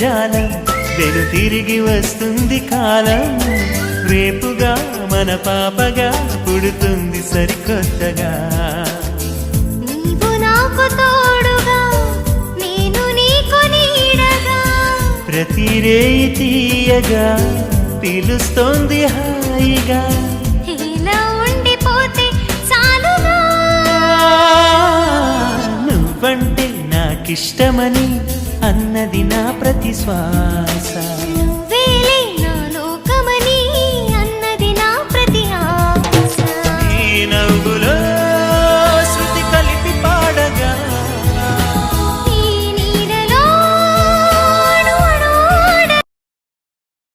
జాలం వెను తిరిగి వస్తుంది కాలం రేపుగా మన పాపగా పుడుతుంది సరికొత్తగా నీవు నాకు తోడుగా నేను నీకు నీడగా ప్రతి రేయి తీయగా పిలుస్తోంది హాయిగా ఇలా ఉండిపోతే చాలుగా నువ్వంటే నాకిష్టమని అన్నది నా ప్రతి శ్వాస